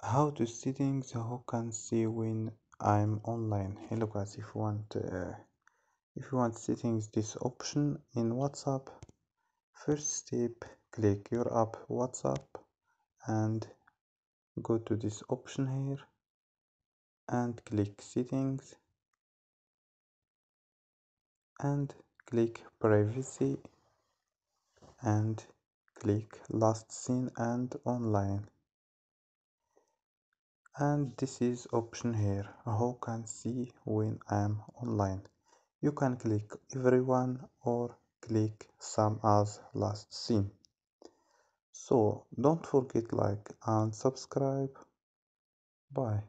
How to settings who can see when I'm online. Hello guys, if you want settings this option in WhatsApp, first step click your app WhatsApp and go to this option here and click settings and click privacy and click last seen and online, and this is option here who can see when I'm online. You can click everyone or click some as last seen. So don't forget like and subscribe. Bye.